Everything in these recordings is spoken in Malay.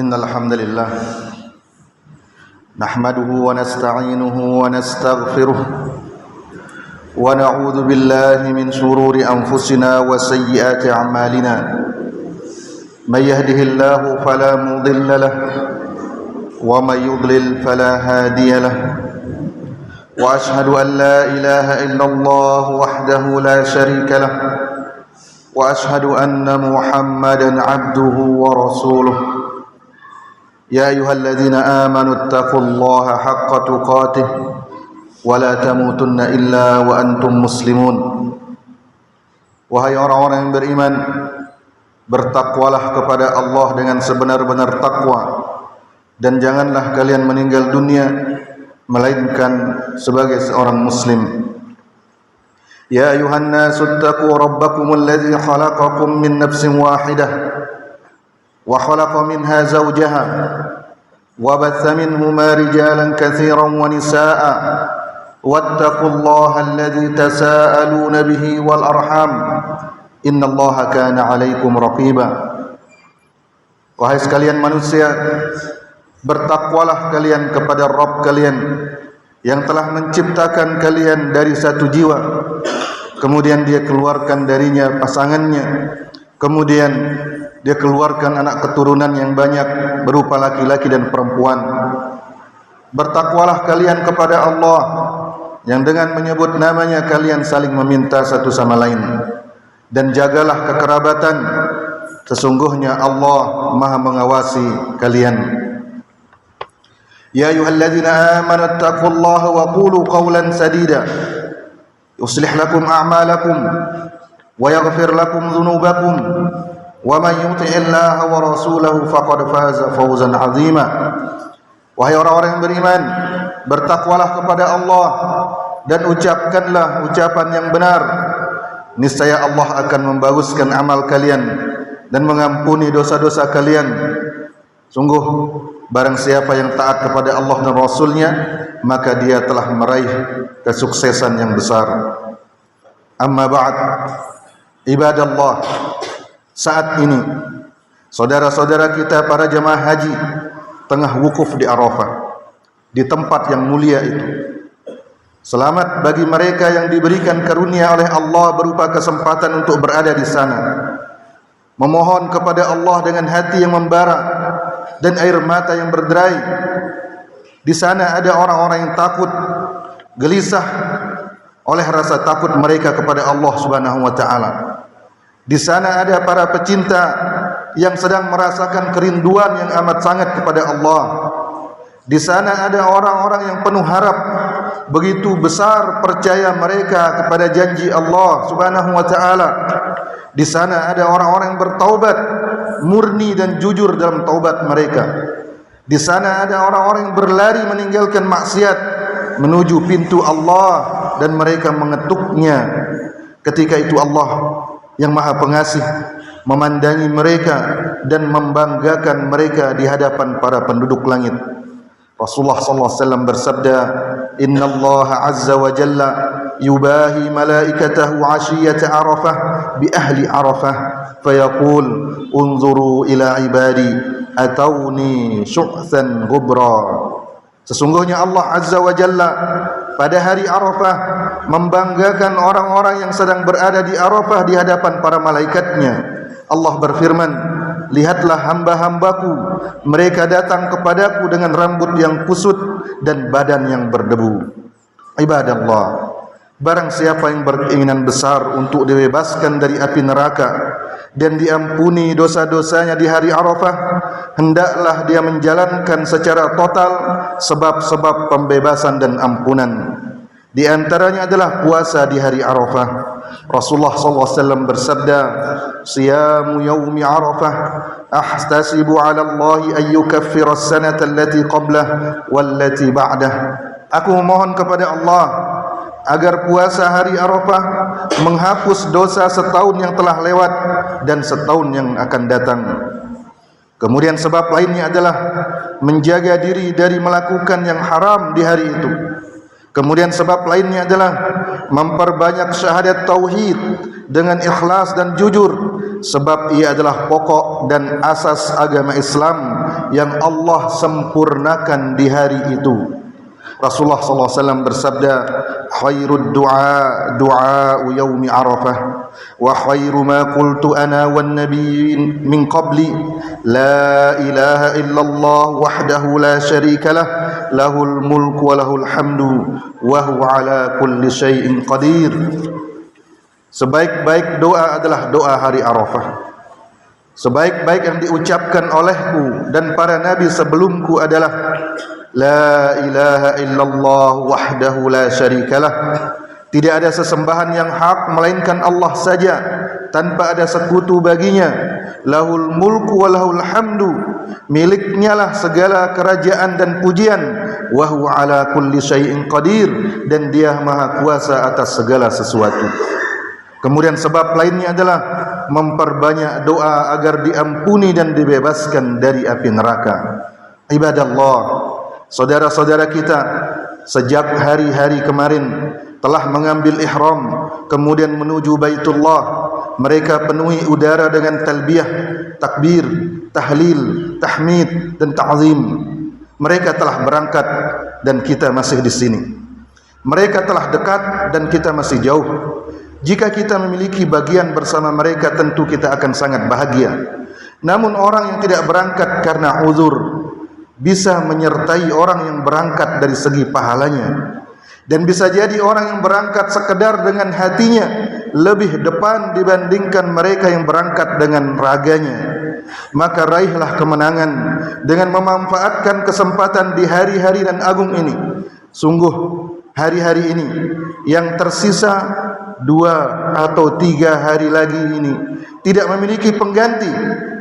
إن الحمد لله نحمده ونستعينه ونستغفره ونعوذ بالله من شرور أنفسنا وسيئات أعمالنا من يهده الله فلا مضل له ومن يضلل فلا هادي له وأشهد أن لا إله إلا الله وحده لا شريك له وأشهد أن محمدا عبده ورسوله يا أيها الذين آمنوا اتقوا الله حق تقاته ولا تموتن إلا وأنتم مسلمون. Wahai orang-orang yang beriman, bertakwalah kepada Allah dengan sebenar-benar takwa, dan janganlah kalian meninggal dunia melainkan sebagai seorang muslim. Ya ayuhan nasu attaqu rabbakumul ladzi khalaqakum min nafsin wahidah wa khalaqa minha zawjaha wa batha minhuma rijalan katsiran wa nisaa'a wattaqullaha alladzi tasaaluna bihi wal arham innallaha kana 'alaikum raqiba. Wahai sekalian manusia, bertakwalah kalian kepada Rabb kalian yang telah menciptakan kalian dari satu jiwa, kemudian dia keluarkan darinya pasangannya, kemudian dia keluarkan anak keturunan yang banyak berupa laki-laki dan perempuan. Bertakwalah kalian kepada Allah yang dengan menyebut namanya kalian saling meminta satu sama lain, dan jagalah kekerabatan, sesungguhnya Allah Maha mengawasi kalian. Ya ayyuhalladzina amanu taqullaha wa qulu qawlan sadida yuslih lakum a'malakum wa yaghfir lakum dhunubakum wa man yuti'illaha wa rasulahu faqad faza fawzan 'azima. Wahai orang-orang yang beriman, bertakwalah kepada Allah dan ucapkanlah ucapan yang benar. Niscaya Allah akan membaguskan amal kalian dan mengampuni dosa-dosa kalian. Sungguh barang siapa yang taat kepada Allah dan Rasulnya, maka dia telah meraih kesuksesan yang besar. Amma ba'd, ibadallah, saat ini saudara-saudara kita para jemaah haji tengah wukuf di Arafah, di tempat yang mulia itu. Selamat bagi mereka yang diberikan karunia oleh Allah berupa kesempatan untuk berada di sana, memohon kepada Allah dengan hati yang membara dan air mata yang berderai. Di sana ada orang-orang yang takut, gelisah oleh rasa takut mereka kepada Allah Subhanahu wa taala. Di sana ada para pecinta yang sedang merasakan kerinduan yang amat sangat kepada Allah. Di sana ada orang-orang yang penuh harap, begitu besar percaya mereka kepada janji Allah Subhanahu wa taala. Di sana ada orang-orang yang bertaubat, murni dan jujur dalam taubat mereka. Di sana ada orang-orang yang berlari meninggalkan maksiat menuju pintu Allah dan mereka mengetuknya. Ketika itu Allah yang Maha Pengasih memandangi mereka dan membanggakan mereka di hadapan para penduduk langit. Rasulullah sallallahu alaihi wasallam bersabda, "Innallaha azza wa jalla yubahi malaikatahu 'ashiyata Arafah bi ahli Arafah fayaqul unzuru ila ibadi atawni syu'than ghubra." Sesungguhnya Allah azza wa jalla pada hari Arafah membanggakan orang-orang yang sedang berada di Arafah di hadapan para malaikatnya. Allah berfirman, "Lihatlah hamba-hambaku, mereka datang kepadaku dengan rambut yang kusut dan badan yang berdebu." Ibadallah, barang siapa yang berkeinginan besar untuk dibebaskan dari api neraka dan diampuni dosa-dosanya di hari Arafah, hendaklah dia menjalankan secara total sebab-sebab pembebasan dan ampunan. Di antaranya adalah puasa di hari Arafah. Rasulullah SAW bersabda, "Siyamu yaumi Arafah ahtasibu 'ala Allah an yukaffira as-sanata allati qablah wallati ba'dah." Aku memohon kepada Allah agar puasa hari Arafah menghapus dosa setahun yang telah lewat dan setahun yang akan datang. Kemudian sebab lainnya adalah menjaga diri dari melakukan yang haram di hari itu. Kemudian sebab lainnya adalah memperbanyak syahadat tauhid dengan ikhlas dan jujur sebab ia adalah pokok dan asas agama Islam yang Allah sempurnakan di hari itu. Rasulullah SAW bersabda, khairud du'a du'a'u yaumi Arafah wa khairu ma qultu ana wan nabiyyin min qabli la ilaha illallah wahdahu la syarika lah lahul mulku wa lahul hamdu wa huwa ala kulli syai'in qadir. Sebaik-baik doa adalah doa hari Arafah. Sebaik-baik yang diucapkan olehku dan para nabi sebelumku adalah la ilaha illallah wahdahu la syarikalah. Tidak ada sesembahan yang hak melainkan Allah saja, tanpa ada sekutu baginya. Lahul mulku wa lahul hamdu, miliknya lah segala kerajaan dan pujian. Wa huwa ala kulli syai'in qadir, dan dia maha kuasa atas segala sesuatu. Kemudian sebab lainnya adalah memperbanyak doa agar diampuni dan dibebaskan dari api neraka. Ibadallah, saudara-saudara kita sejak hari-hari kemarin telah mengambil ihram, kemudian menuju Baitullah. Mereka penuhi udara dengan talbiyah, takbir, tahlil, tahmid dan ta'zim. Mereka telah berangkat dan kita masih di sini. Mereka telah dekat dan kita masih jauh. Jika kita memiliki bagian bersama mereka, tentu kita akan sangat bahagia. Namun orang yang tidak berangkat karena uzur bisa menyertai orang yang berangkat dari segi pahalanya. Dan bisa jadi orang yang berangkat sekedar dengan hatinya lebih depan dibandingkan mereka yang berangkat dengan raganya. Maka raihlah kemenangan dengan memanfaatkan kesempatan di hari-hari dan agung ini. Sungguh hari-hari ini yang tersisa 2 atau 3 hari lagi ini tidak memiliki pengganti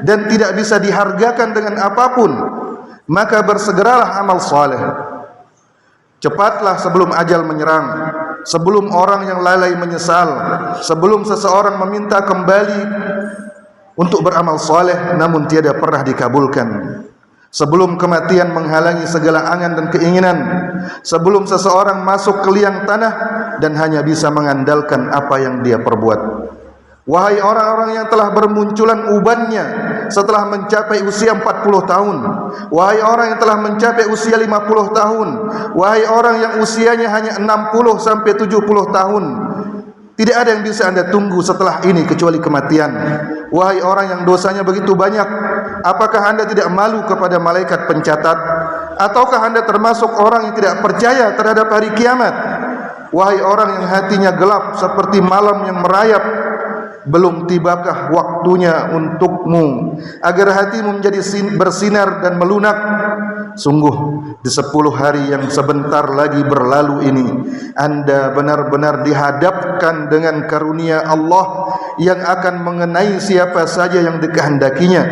dan tidak bisa dihargakan dengan apapun. Maka bersegeralah amal saleh. Cepatlah sebelum ajal menyerang, sebelum orang yang lalai menyesal, sebelum seseorang meminta kembali untuk beramal saleh namun tiada pernah dikabulkan, sebelum kematian menghalangi segala angan dan keinginan, sebelum seseorang masuk ke liang tanah dan hanya bisa mengandalkan apa yang dia perbuat. Wahai orang-orang yang telah bermunculan ubannya setelah mencapai usia 40 tahun, wahai orang yang telah mencapai usia 50 tahun, wahai orang yang usianya hanya 60 sampai 70 tahun, tidak ada yang bisa anda tunggu setelah ini kecuali kematian. Wahai orang yang dosanya begitu banyak, apakah anda tidak malu kepada malaikat pencatat? Ataukah anda termasuk orang yang tidak percaya terhadap hari kiamat? Wahai orang yang hatinya gelap seperti malam yang merayap, belum tibakah waktunya untukmu agar hatimu menjadi bersinar dan melunak? Sungguh di 10 hari yang sebentar lagi berlalu ini, anda benar-benar dihadapkan dengan karunia Allah yang akan mengenai siapa saja yang dikehendakinya,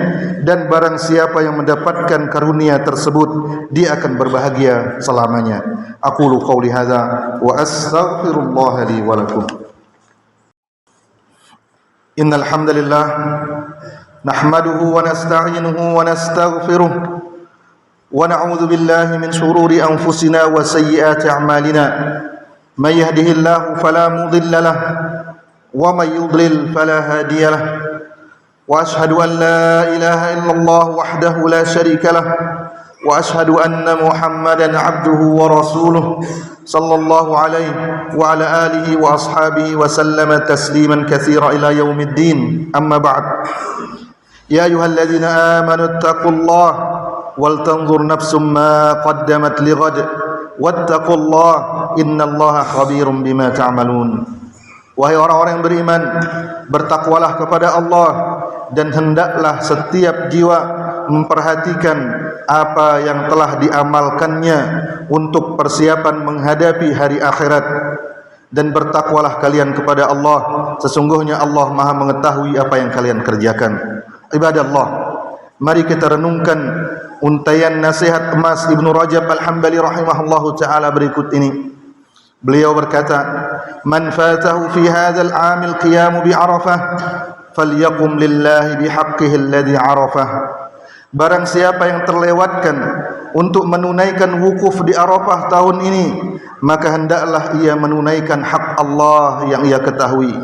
dan barang siapa yang mendapatkan karunia tersebut, dia akan berbahagia selamanya. Aqulu qawli hadza wa astaghfirullah li wa lakum. Innal hamdalillah nahmaduhu wa nasta'inuhu wa nastaghfiruh wa na'udzu billahi min shururi anfusina wa sayyiati a'malina. May yahdihillahu fala mudilla lahu wa may yudlil fala hadiya lahu. Wa ashhadu an la ilaha illallah wahdahu la syarika lahu wa ashhadu anna Muhammadan 'abduhu wa rasuluh sallallahu alaihi wa ala alihi wa ashabihi wa sallama tasliman katsira ila yaumiddin. Amma ba'd. Ya ayyuhalladzina amanu taqullaha wal tanzur nafsum ma qaddamat lighad wattaqullaha innallaha khabirum bima ta'malun. Wahai orang-orang yang beriman, bertakwalah kepada Allah dan hendaklah setiap jiwa memperhatikan apa yang telah diamalkannya untuk persiapan menghadapi hari akhirat. Dan bertakwalah kalian kepada Allah, sesungguhnya Allah Maha mengetahui apa yang kalian kerjakan. Ibadallah, mari kita renungkan untaian nasihat emas Ibnu Rajab Al-Hambali rahimahullahu taala berikut ini. Beliau berkata, "Man fatahu fi hadzal 'amil qiyam bi Arafah, falyaqum lillahi bihaqqihi alladhi 'arafah." Barang siapa yang terlewatkan untuk menunaikan wukuf di Arafah tahun ini, maka hendaklah ia menunaikan hak Allah yang ia ketahui.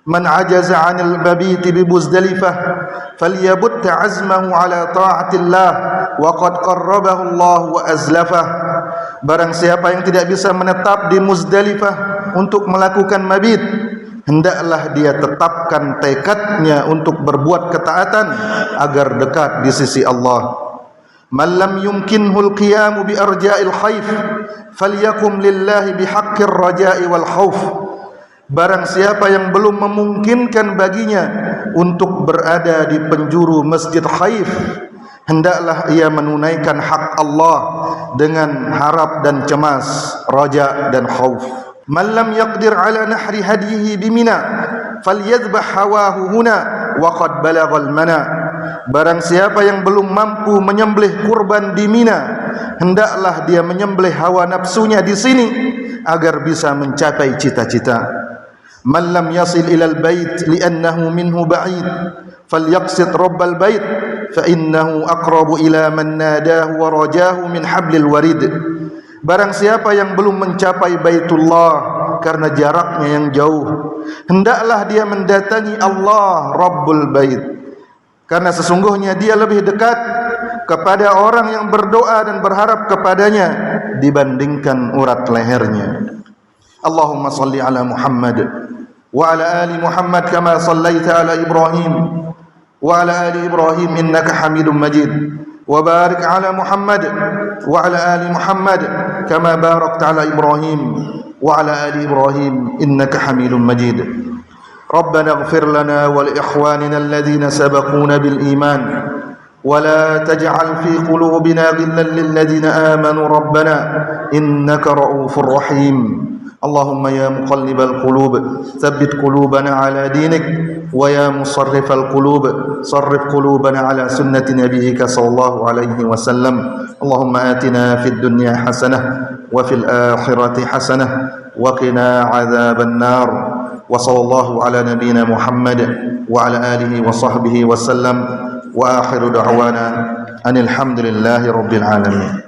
Man ajaza 'anil mabiti bi Muzdalifah falyabut 'azmahu 'ala ta'atillah wa qad qarrabahu Allah wa azlafah. Barang siapa yang tidak bisa menetap di Muzdalifah untuk melakukan mabit, hendaklah dia tetapkan tekadnya untuk berbuat ketaatan agar dekat di sisi Allah. Man lam yumkinhu al-qiyam bi arja'il khayf falyakum lillahi bihaqqir raja'i wal khauf. Barang siapa yang belum memungkinkan baginya untuk berada di penjuru Masjid Khaif, hendaklah ia menunaikan hak Allah dengan harap dan cemas, raja dan khauf. Man lam yaqdir ala nahri hadihi bi Mina falyadhbah hawahu huna wa qad balaghal mana. Barang siapa yang belum mampu menyembelih kurban di Mina, hendaklah dia menyembelih hawa nafsunya di sini agar bisa mencapai cita-cita. Man lam yasil ilal bait li'annahu minhu ba'id falyaqsid rabbal bait fa innahu aqrabu ila man nadahu wa rajahu min hablil warid. Barang siapa yang belum mencapai Baitullah karena jaraknya yang jauh, hendaklah dia mendatangi Allah Rabbul Bait, karena sesungguhnya dia lebih dekat kepada orang yang berdoa dan berharap kepadanya dibandingkan urat lehernya. Allahumma salli ala Muhammad wa ala ali Muhammad kama sallaita ala Ibrahim wa ala ali Ibrahim innaka Hamidum Majid, wa barik ala Muhammad wa ala ali Muhammad kama barakta ala Ibrahim wa ala ali Ibrahim innaka Hamidum Majid. Rabbana ighfir lana wa li ikhwanina alladhina sabaquna bil iman wa la taj'al fi qulubina ghillan lil ladzina amanu rabbana innaka ra'ufur rahim. Allahumma ya muqallibal qulub tsabbit qulubana ala dinik wa ya musarrifal qulub sarrif qulubana ala sunnati nabiyyika sallallahu alaihi wasallam. Allahumma atina fid dunya hasanah wa fil akhirati hasanah wa qina adzaban nar. Wa sallallahu ala nabiyyina Muhammad wa ala alihi wa sahbihi wasallam. Wa akhiru da'wana anil hamdulillahi rabbil alamin.